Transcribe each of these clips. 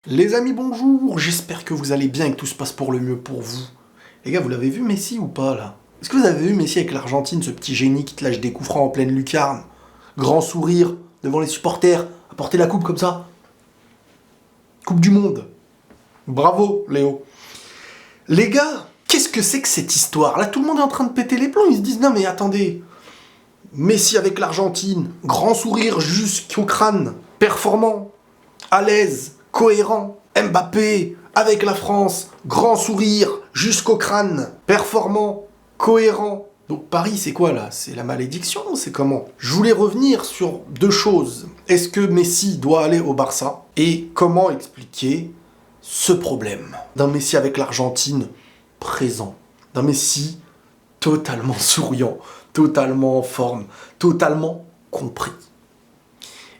Les amis, bonjour, j'espère que vous allez bien et que tout se passe pour le mieux pour vous. Les gars, vous l'avez vu Messi ou pas là? Est-ce que vous avez vu Messi avec l'Argentine, ce petit génie qui te lâche des coups francs en pleine lucarne? Grand sourire, devant les supporters, à porter la coupe comme ça. Coupe du monde. Bravo, Léo. Les gars, qu'est-ce que c'est que cette histoire? Là, tout le monde est en train de péter les plombs, ils se disent non mais attendez. Messi avec l'Argentine, grand sourire jusqu'au crâne, performant, à l'aise, cohérent. Mbappé avec la France, grand sourire jusqu'au crâne, performant, cohérent. Donc Paris, c'est quoi là? C'est la malédiction? C'est comment? Je voulais revenir sur deux choses. Est-ce que Messi doit aller au Barça? Et comment expliquer ce problème d'un Messi avec l'Argentine présent, d'un Messi totalement souriant, totalement en forme, totalement compris.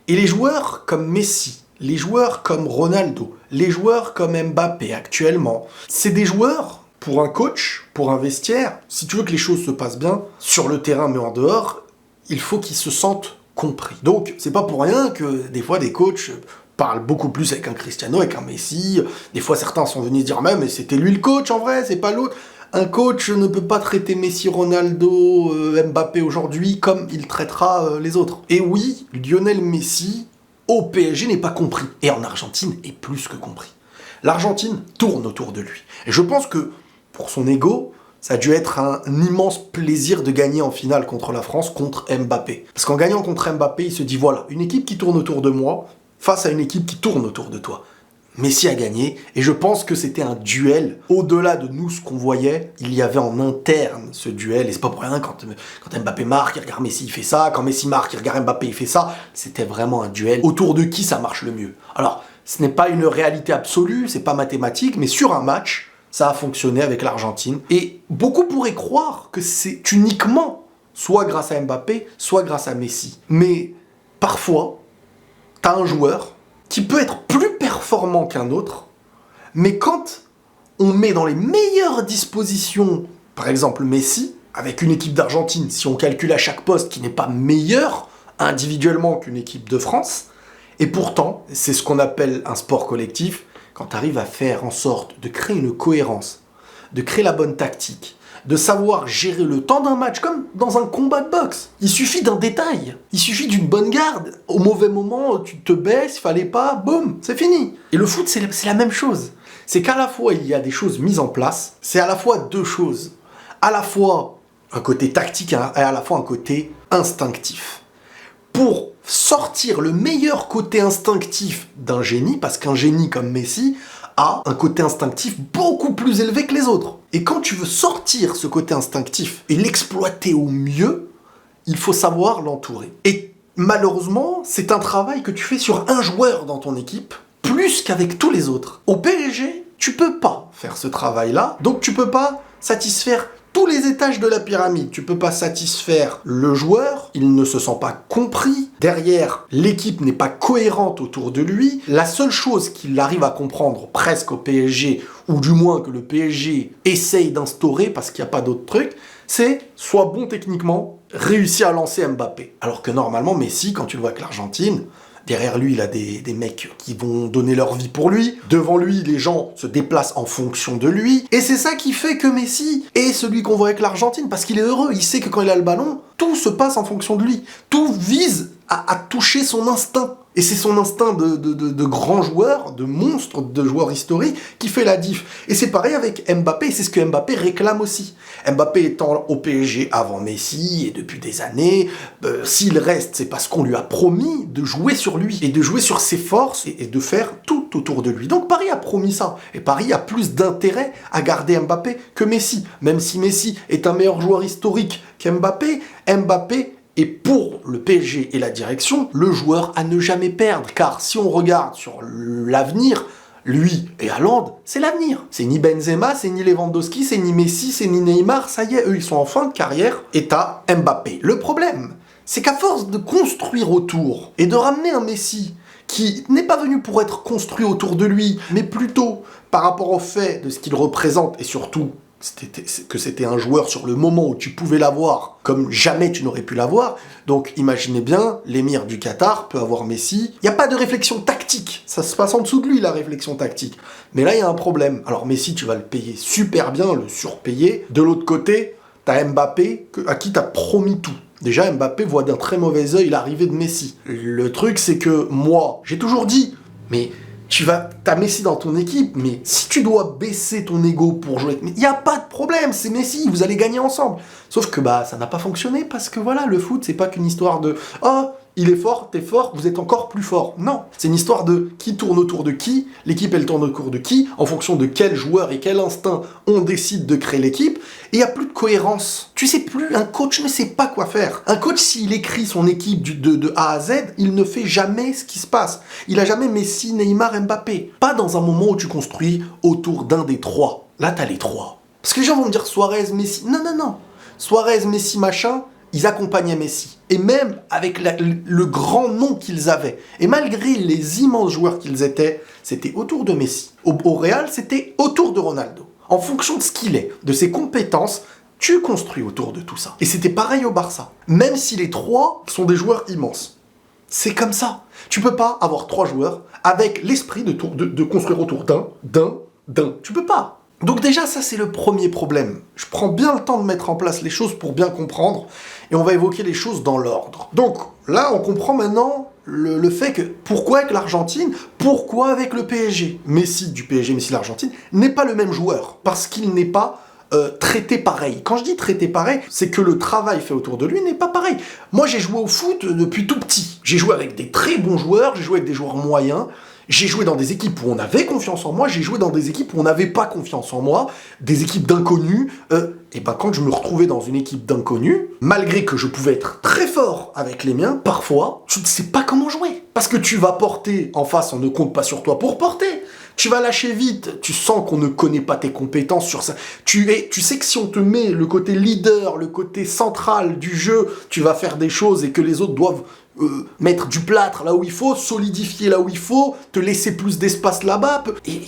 Et les joueurs comme Messi, les joueurs comme Ronaldo, les joueurs comme Mbappé actuellement, c'est des joueurs, pour un coach, pour un vestiaire, si tu veux que les choses se passent bien, sur le terrain mais en dehors, il faut qu'ils se sentent compris. Donc c'est pas pour rien que des fois des coachs parlent beaucoup plus avec un Cristiano, avec un Messi, des fois certains sont venus se dire mais c'était lui le coach en vrai, c'est pas l'autre. Un coach ne peut pas traiter Messi, Ronaldo, Mbappé aujourd'hui comme il traitera les autres. Et oui, Lionel Messi au PSG n'est pas compris. Et en Argentine est plus que compris. L'Argentine tourne autour de lui. Et je pense que, pour son ego, ça a dû être un immense plaisir de gagner en finale contre la France, contre Mbappé. Parce qu'en gagnant contre Mbappé, il se dit, voilà, une équipe qui tourne autour de moi, face à une équipe qui tourne autour de toi. Messi a gagné, et je pense que c'était un duel. Au-delà de nous, ce qu'on voyait, il y avait en interne ce duel, et c'est pas pour rien, quand Mbappé marque, il regarde Messi, il fait ça, quand Messi marque, il regarde Mbappé, il fait ça. C'était vraiment un duel. Autour de qui ça marche le mieux? Alors, ce n'est pas une réalité absolue, c'est pas mathématique, mais sur un match, ça a fonctionné avec l'Argentine. Et beaucoup pourraient croire que c'est uniquement soit grâce à Mbappé, soit grâce à Messi. Mais parfois, t'as un joueur qui peut être plus performant qu'un autre, mais quand on met dans les meilleures dispositions, par exemple Messi, avec une équipe d'Argentine, si on calcule à chaque poste qui n'est pas meilleur individuellement qu'une équipe de France, et pourtant, c'est ce qu'on appelle un sport collectif, quand tu arrives à faire en sorte de créer une cohérence, de créer la bonne tactique, de savoir gérer le temps d'un match, comme dans un combat de boxe. Il suffit d'un détail, il suffit d'une bonne garde. Au mauvais moment, tu te baisses, il fallait pas, boum, c'est fini. Et le foot, c'est la même chose. C'est qu'à la fois, il y a des choses mises en place, c'est à la fois deux choses. À la fois un côté tactique et à la fois un côté instinctif. Pour sortir le meilleur côté instinctif d'un génie, parce qu'un génie comme Messi a un côté instinctif beaucoup plus élevé que les autres. Et quand tu veux sortir ce côté instinctif et l'exploiter au mieux, il faut savoir l'entourer. Et malheureusement, c'est un travail que tu fais sur un joueur dans ton équipe, plus qu'avec tous les autres. Au PSG, tu peux pas faire ce travail-là, donc tu peux pas satisfaire tous les étages de la pyramide. Tu peux pas satisfaire le joueur, il ne se sent pas compris. Derrière, l'équipe n'est pas cohérente autour de lui. La seule chose qu'il arrive à comprendre presque au PSG, ou du moins que le PSG essaye d'instaurer, parce qu'il n'y a pas d'autre truc, c'est soit bon techniquement, réussir à lancer Mbappé. Alors que normalement, Messi, quand tu le vois avec l'Argentine, derrière lui, il a des mecs qui vont donner leur vie pour lui. Devant lui, les gens se déplacent en fonction de lui. Et c'est ça qui fait que Messi est celui qu'on voit avec l'Argentine, parce qu'il est heureux. Il sait que quand il a le ballon, tout se passe en fonction de lui. Tout vise à toucher son instinct. Et c'est son instinct de grand joueur, de monstre, de joueur historique qui fait la diff. Et c'est pareil avec Mbappé, et c'est ce que Mbappé réclame aussi. Mbappé étant au PSG avant Messi, et depuis des années, s'il reste, c'est parce qu'on lui a promis de jouer sur lui, et de jouer sur ses forces, et de faire tout autour de lui. Donc Paris a promis ça, et Paris a plus d'intérêt à garder Mbappé que Messi. Même si Messi est un meilleur joueur historique qu'Mbappé, Mbappé est pour le PSG et la direction le joueur à ne jamais perdre. Car si on regarde sur l'avenir, lui et Haaland, c'est l'avenir. C'est ni Benzema, c'est ni Lewandowski, c'est ni Messi, c'est ni Neymar. Ça y est, eux, ils sont en fin de carrière. Et t'as Mbappé. Le problème, c'est qu'à force de construire autour et de ramener un Messi qui n'est pas venu pour être construit autour de lui, mais plutôt par rapport au fait de ce qu'il représente et surtout que c'était un joueur sur le moment où tu pouvais l'avoir, comme jamais tu n'aurais pu l'avoir. Donc imaginez bien, l'émir du Qatar peut avoir Messi. Il n'y a pas de réflexion tactique. Ça se passe en dessous de lui, la réflexion tactique. Mais là, il y a un problème. Alors Messi, tu vas le payer super bien, le surpayer. De l'autre côté, t'as Mbappé, à qui t'as promis tout. Déjà, Mbappé voit d'un très mauvais œil l'arrivée de Messi. Le truc, c'est que moi, j'ai toujours dit, mais t'as Messi dans ton équipe, mais si tu dois baisser ton ego pour jouer, il n'y a pas de problème, c'est Messi, vous allez gagner ensemble. Sauf que ça n'a pas fonctionné parce que voilà, le foot, c'est pas qu'une histoire de il est fort, t'es fort, vous êtes encore plus fort. Non, c'est une histoire de qui tourne autour de qui, l'équipe elle tourne autour de qui, en fonction de quel joueur et quel instinct on décide de créer l'équipe, et il n'y a plus de cohérence. Tu sais plus, un coach ne sait pas quoi faire. Un coach, s'il écrit son équipe de A à Z, il ne fait jamais ce qui se passe. Il a jamais Messi, Neymar, Mbappé. Pas dans un moment où tu construis autour d'un des trois. Là, t'as les trois. Parce que les gens vont me dire Suarez, Messi. Non. Suarez, Messi, machin, ils accompagnaient Messi. Et même avec le grand nom qu'ils avaient, et malgré les immenses joueurs qu'ils étaient, c'était autour de Messi. Au Real, c'était autour de Ronaldo. En fonction de ce qu'il est, de ses compétences, tu construis autour de tout ça. Et c'était pareil au Barça. Même si les trois sont des joueurs immenses. C'est comme ça. Tu peux pas avoir trois joueurs avec l'esprit de construire autour d'un. Tu peux pas. Donc déjà, ça c'est le premier problème. Je prends bien le temps de mettre en place les choses pour bien comprendre, et on va évoquer les choses dans l'ordre. Donc là, on comprend maintenant le fait que pourquoi avec l'Argentine, pourquoi avec le PSG. Messi du PSG, Messi de l'Argentine, n'est pas le même joueur, parce qu'il n'est pas traité pareil. Quand je dis traité pareil, c'est que le travail fait autour de lui n'est pas pareil. Moi, j'ai joué au foot depuis tout petit. J'ai joué avec des très bons joueurs, j'ai joué avec des joueurs moyens, j'ai joué dans des équipes où on avait confiance en moi, j'ai joué dans des équipes où on n'avait pas confiance en moi, des équipes d'inconnus. Et quand je me retrouvais dans une équipe d'inconnus, malgré que je pouvais être très fort avec les miens, parfois, tu ne sais pas comment jouer. Parce que tu vas porter en face, on ne compte pas sur toi pour porter. Tu vas lâcher vite, tu sens qu'on ne connaît pas tes compétences sur ça. Tu sais que si on te met le côté leader, le côté central du jeu, tu vas faire des choses et que les autres doivent mettre du plâtre là où il faut, solidifier là où il faut, te laisser plus d'espace là-bas. Et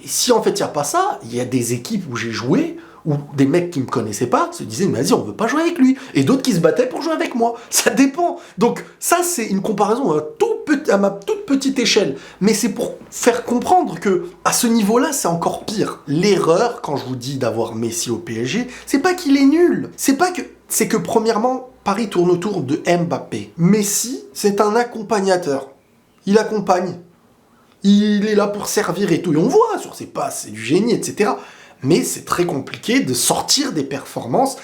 si en fait il n'y a pas ça, il y a des équipes où j'ai joué, où des mecs qui me connaissaient pas se disaient mais vas-y, on veut pas jouer avec lui, et d'autres qui se battaient pour jouer avec moi. Ça dépend. Donc ça c'est une comparaison à ma toute petite échelle, mais c'est pour faire comprendre que à ce niveau-là c'est encore pire. L'erreur, quand je vous dis d'avoir Messi au PSG, c'est pas qu'il est nul, c'est que premièrement Paris tourne autour de Mbappé. Messi, c'est un accompagnateur. Il accompagne. Il est là pour servir et tout. Et on voit sur ses passes, c'est du génie, etc. Mais c'est très compliqué de sortir des performances.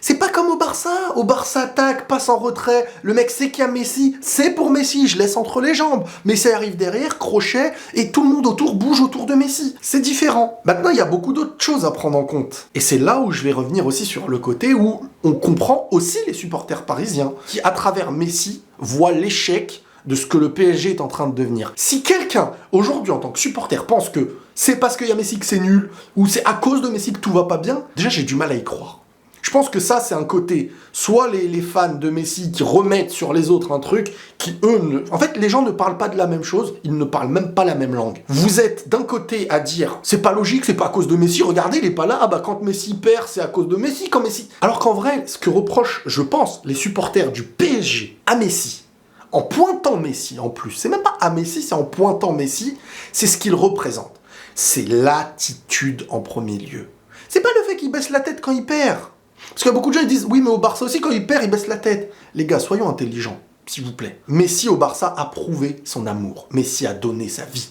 C'est pas comme au Barça. Au Barça, attaque, passe en retrait. Le mec sait qu'il y a Messi. C'est pour Messi, je laisse entre les jambes. Messi arrive derrière, crochet, et tout le monde autour bouge autour de Messi. C'est différent. Maintenant, il y a beaucoup d'autres choses à prendre en compte. Et c'est là où je vais revenir aussi sur le côté où on comprend aussi les supporters parisiens qui, à travers Messi, voient l'échec de ce que le PSG est en train de devenir. Si quelqu'un, aujourd'hui, en tant que supporter, pense que c'est parce qu'il y a Messi que c'est nul, ou c'est à cause de Messi que tout va pas bien, déjà j'ai du mal à y croire. Je pense que ça, c'est un côté, soit les fans de Messi qui remettent sur les autres un truc, qui eux, en fait, les gens ne parlent pas de la même chose, ils ne parlent même pas la même langue. Vous êtes d'un côté à dire, c'est pas logique, c'est pas à cause de Messi, regardez, il est pas là, quand Messi perd, c'est à cause de Messi, quand Messi... Alors qu'en vrai, ce que reprochent, je pense, les supporters du PSG à Messi, en pointant Messi en plus, c'est même pas à Messi, c'est en pointant Messi, c'est ce qu'il représente. C'est l'attitude en premier lieu. C'est pas le fait qu'il baisse la tête quand il perd. Parce qu'il y a beaucoup de gens qui disent, oui mais au Barça aussi quand il perd, il baisse la tête. Les gars, soyons intelligents, s'il vous plaît. Messi au Barça a prouvé son amour. Messi a donné sa vie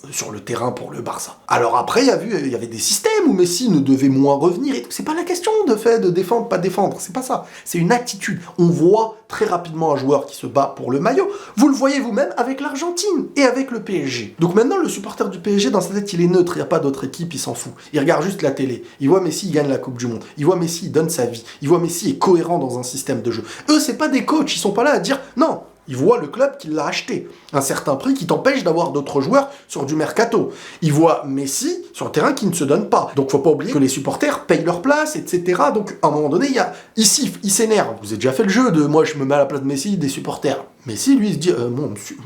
sur le terrain pour le Barça. Alors après, il y avait des systèmes où Messi ne devait moins revenir et tout. C'est pas la question de défendre, pas défendre. C'est pas ça. C'est une attitude. On voit très rapidement un joueur qui se bat pour le maillot. Vous le voyez vous-même avec l'Argentine et avec le PSG. Donc maintenant, le supporter du PSG, dans sa tête, il est neutre. Il n'y a pas d'autre équipe, il s'en fout. Il regarde juste la télé. Il voit Messi, il gagne la Coupe du Monde. Il voit Messi, il donne sa vie. Il voit Messi est cohérent dans un système de jeu. Eux, c'est pas des coachs. Ils sont pas là à dire, non, Il voit le club qui l'a acheté. Un certain prix qui t'empêche d'avoir d'autres joueurs sur du mercato. Il voit Messi sur un terrain qui ne se donne pas. Donc faut pas oublier que les supporters payent leur place, etc. Donc à un moment donné, il siffle, il s'énerve. Vous avez déjà fait le jeu de moi je me mets à la place de Messi, des supporters. Messi, lui, il se dit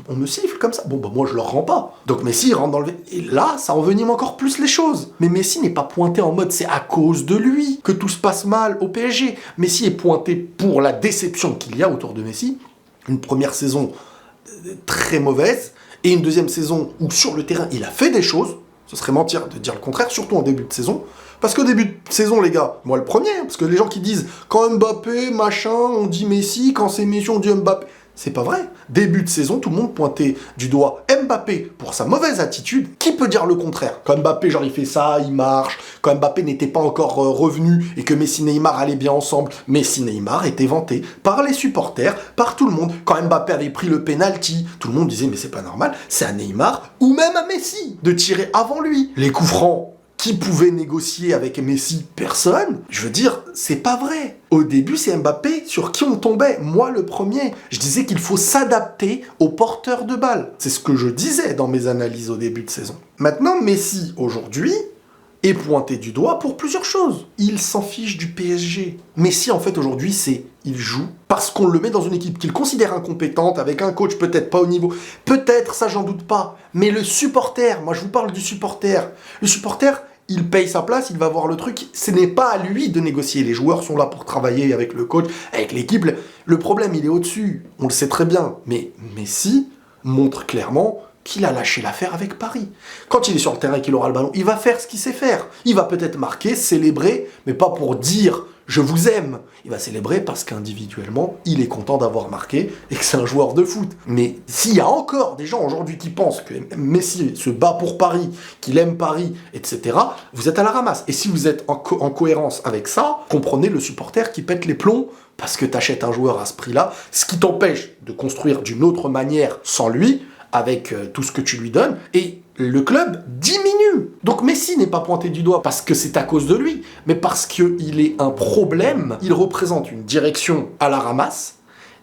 on me siffle comme ça. Bon, bah moi je leur rends pas. Donc Messi, il rentre dans le... Et là, ça envenime encore plus les choses. Mais Messi n'est pas pointé en mode c'est à cause de lui que tout se passe mal au PSG. Messi est pointé pour la déception qu'il y a autour de Messi. Une première saison très mauvaise, et une deuxième saison où sur le terrain il a fait des choses, ce serait mentir de dire le contraire, surtout en début de saison, parce qu'au début de saison les gars, moi le premier, parce que les gens qui disent quand Mbappé, machin, on dit Messi, quand c'est Messi on dit Mbappé, c'est pas vrai. Début de saison, tout le monde pointait du doigt Mbappé pour sa mauvaise attitude. Qui peut dire le contraire? Quand Mbappé, genre, il fait ça, il marche. Quand Mbappé n'était pas encore revenu et que Messi-Neymar allaient bien ensemble, Messi-Neymar était vanté par les supporters, par tout le monde. Quand Mbappé avait pris le penalty, tout le monde disait mais c'est pas normal, c'est à Neymar ou même à Messi de tirer avant lui. Les coups francs, qui pouvait négocier avec Messi? Personne. Je veux dire, c'est pas vrai. Au début, c'est Mbappé sur qui on tombait. Moi, le premier. Je disais qu'il faut s'adapter aux porteurs de balles. C'est ce que je disais dans mes analyses au début de saison. Maintenant, Messi, aujourd'hui, est pointé du doigt pour plusieurs choses. Il s'en fiche du PSG. Messi, en fait, aujourd'hui, il joue parce qu'on le met dans une équipe qu'il considère incompétente, avec un coach peut-être pas au niveau. Peut-être, ça, j'en doute pas. Mais le supporter, moi, je vous parle du supporter. Le supporter, il paye sa place, il va voir le truc. Ce n'est pas à lui de négocier. Les joueurs sont là pour travailler avec le coach, avec l'équipe. Le problème, il est au-dessus. On le sait très bien. Mais Messi montre clairement qu'il a lâché l'affaire avec Paris. Quand il est sur le terrain et qu'il aura le ballon, il va faire ce qu'il sait faire. Il va peut-être marquer, célébrer, mais pas pour dire « je vous aime ». Il va célébrer parce qu'individuellement, il est content d'avoir marqué et que c'est un joueur de foot. Mais s'il y a encore des gens aujourd'hui qui pensent que Messi se bat pour Paris, qu'il aime Paris, etc., vous êtes à la ramasse. Et si vous êtes en cohérence avec ça, comprenez le supporter qui pète les plombs parce que tu achètes un joueur à ce prix-là, ce qui t'empêche de construire d'une autre manière sans lui, avec tout ce que tu lui donnes, et le club diminue. Donc Messi n'est pas pointé du doigt parce que c'est à cause de lui, mais parce qu'il est un problème. Il représente une direction à la ramasse,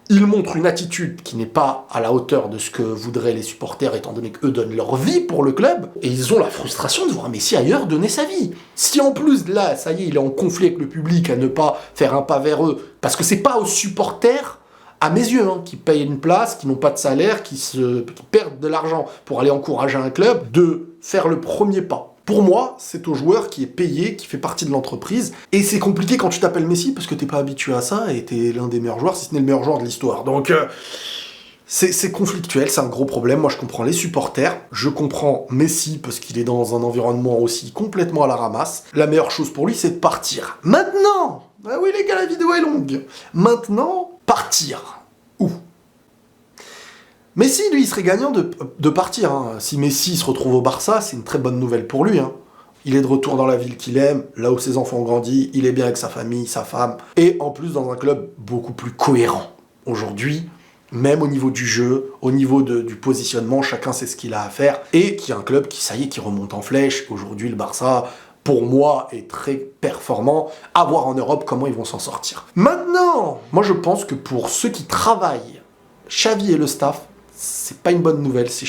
il montre une attitude qui n'est pas à la hauteur de ce que voudraient les supporters, étant donné qu'eux donnent leur vie pour le club, et ils ont la frustration de voir Messi ailleurs donner sa vie. Si en plus, là, ça y est, il est en conflit avec le public à ne pas faire un pas vers eux, parce que c'est pas aux supporters, à mes yeux, qui payent une place, qui n'ont pas de salaire, qui perdent de l'argent pour aller encourager un club, de faire le premier pas. Pour moi, c'est au joueur qui est payé, qui fait partie de l'entreprise, et c'est compliqué quand tu t'appelles Messi, parce que t'es pas habitué à ça, et t'es l'un des meilleurs joueurs, si ce n'est le meilleur joueur de l'histoire. Donc, c'est conflictuel, c'est un gros problème. Moi, je comprends les supporters, je comprends Messi, parce qu'il est dans un environnement aussi complètement à la ramasse. La meilleure chose pour lui, c'est de partir. Maintenant, ah oui les gars, la vidéo est longue. Maintenant, partir. Où? Messi, lui, il serait gagnant de partir. Si Messi se retrouve au Barça, c'est une très bonne nouvelle pour lui. Il est de retour dans la ville qu'il aime, là où ses enfants ont grandi, il est bien avec sa famille, sa femme, et en plus dans un club beaucoup plus cohérent. Aujourd'hui, même au niveau du jeu, au niveau du positionnement, chacun sait ce qu'il a à faire, et qui est un club qui, ça y est, qui remonte en flèche. Aujourd'hui, le Barça, pour moi, est très performant. À voir en Europe comment ils vont s'en sortir. Maintenant, moi je pense que pour ceux qui travaillent, Xavi et le staff, c'est pas une bonne nouvelle si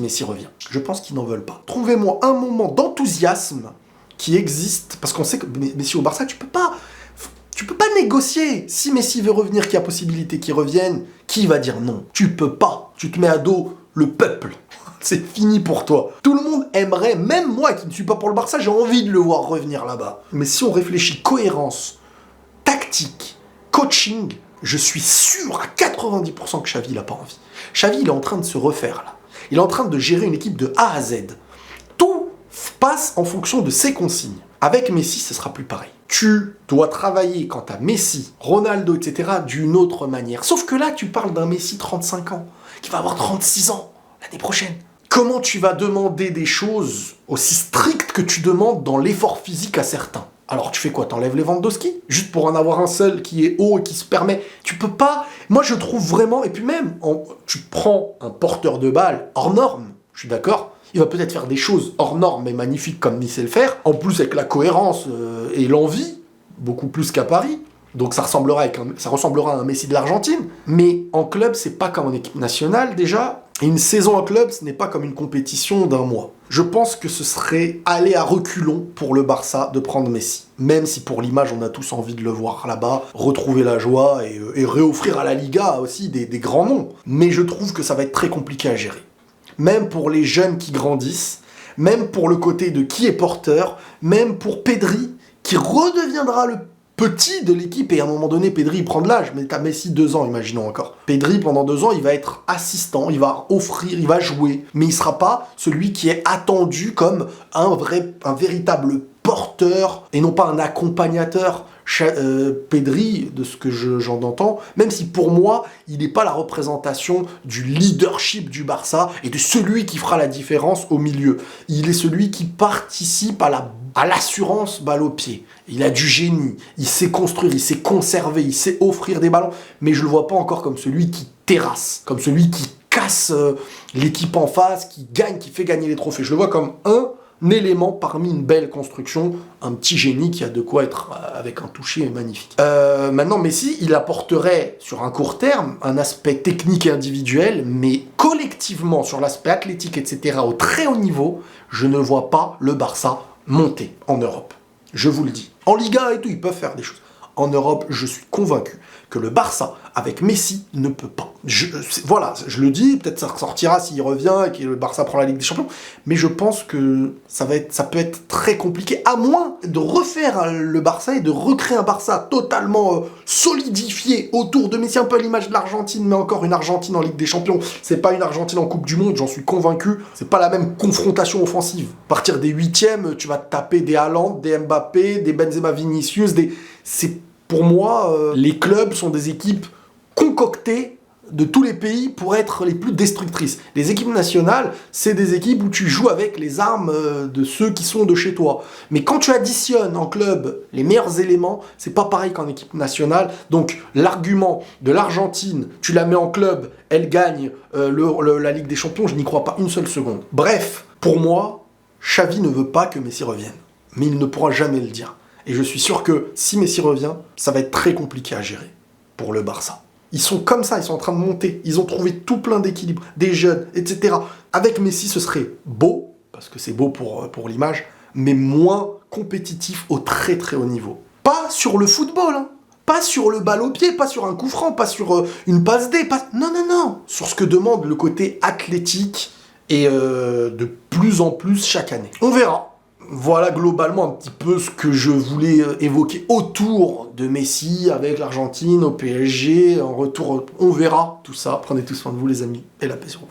Messi revient. Je pense qu'ils n'en veulent pas. Trouvez-moi un moment d'enthousiasme qui existe, parce qu'on sait que Messi au Barça, tu peux pas négocier. Si Messi veut revenir, qu'il y a possibilité qu'il revienne, qui va dire non? Tu peux pas. Tu te mets à dos le peuple. C'est fini pour toi. Tout le monde aimerait, même moi qui ne suis pas pour le Barça, j'ai envie de le voir revenir là-bas. Mais si on réfléchit cohérence, tactique, coaching, je suis sûr à 90% que Xavi n'a pas envie. Xavi, il est en train de se refaire là. Il est en train de gérer une équipe de A à Z. Tout passe en fonction de ses consignes. Avec Messi, ce sera plus pareil. Tu dois travailler quant à Messi, Ronaldo, etc. d'une autre manière. Sauf que là, tu parles d'un Messi 35 ans, qui va avoir 36 ans l'année prochaine. Comment tu vas demander des choses aussi strictes que tu demandes dans l'effort physique à certains? Alors tu fais quoi? T'enlèves Lewandowski? Juste pour en avoir un seul qui est haut et qui se permet? Tu peux pas. Moi je trouve vraiment, et puis même, tu prends un porteur de balle hors norme, je suis d'accord, il va peut-être faire des choses hors norme mais magnifiques comme il sait le faire, en plus avec la cohérence et l'envie, beaucoup plus qu'à Paris. Donc ça ressemblera à un Messi de l'Argentine. Mais en club, c'est pas comme en équipe nationale déjà. Et une saison en club, ce n'est pas comme une compétition d'un mois. Je pense que ce serait aller à reculons pour le Barça de prendre Messi. Même si pour l'image, on a tous envie de le voir là-bas, retrouver la joie et réoffrir à la Liga aussi des grands noms. Mais je trouve que ça va être très compliqué à gérer. Même pour les jeunes qui grandissent, même pour le côté de qui est porteur, même pour Pedri, qui redeviendra le petit de l'équipe, et à un moment donné, Pedri, il prend de l'âge, mais t'as Messi 2 ans, imaginons encore. Pedri, pendant 2 ans, il va être assistant, il va offrir, il va jouer, mais il sera pas celui qui est attendu comme un véritable porteur, et non pas un accompagnateur. Pedri, de ce que j'en entends, même si pour moi, il n'est pas la représentation du leadership du Barça et de celui qui fera la différence au milieu. Il est celui qui participe à l'assurance balle au pied. Il a du génie, il sait construire, il sait conserver, il sait offrir des ballons, mais je le vois pas encore comme celui qui terrasse, comme celui qui casse l'équipe en face, qui gagne, qui fait gagner les trophées. Je le vois comme un élément parmi une belle construction, un petit génie qui a de quoi être avec un toucher magnifique. Maintenant, Messi, il apporterait sur un court terme un aspect technique et individuel, mais collectivement, sur l'aspect athlétique, etc., au très haut niveau, je ne vois pas le Barça monter en Europe. Je vous le dis. En Liga et tout, ils peuvent faire des choses. En Europe, je suis convaincu que le Barça, avec Messi, ne peut pas. Voilà, je le dis, peut-être ça ressortira s'il revient et que le Barça prend la Ligue des Champions, mais je pense que ça peut être très compliqué, à moins de refaire le Barça et de recréer un Barça totalement solidifié autour de Messi, un peu à l'image de l'Argentine, mais encore une Argentine en Ligue des Champions. C'est pas une Argentine en Coupe du Monde, j'en suis convaincu. C'est pas la même confrontation offensive. À partir des 8e, tu vas te taper des Haaland, des Mbappé, des Benzema Vinicius, pour moi, les clubs sont des équipes concoctées de tous les pays pour être les plus destructrices. Les équipes nationales, c'est des équipes où tu joues avec les armes de ceux qui sont de chez toi. Mais quand tu additionnes en club les meilleurs éléments, c'est pas pareil qu'en équipe nationale. Donc l'argument de l'Argentine, tu la mets en club, elle gagne la Ligue des Champions, je n'y crois pas une seule seconde. Bref, pour moi, Xavi ne veut pas que Messi revienne. Mais il ne pourra jamais le dire. Et je suis sûr que si Messi revient, ça va être très compliqué à gérer pour le Barça. Ils sont comme ça, ils sont en train de monter. Ils ont trouvé tout plein d'équilibres, des jeunes, etc. Avec Messi, ce serait beau, parce que c'est beau pour l'image, mais moins compétitif au très très haut niveau. Pas sur le football, hein. Pas sur le balle au pied, pas sur un coup franc, pas sur une passe D. Non. Sur ce que demande le côté athlétique et de plus en plus chaque année. On verra. Voilà globalement un petit peu ce que je voulais évoquer autour de Messi avec l'Argentine, au PSG, en retour, on verra tout ça. Prenez tout soin de vous les amis et la paix sur vous.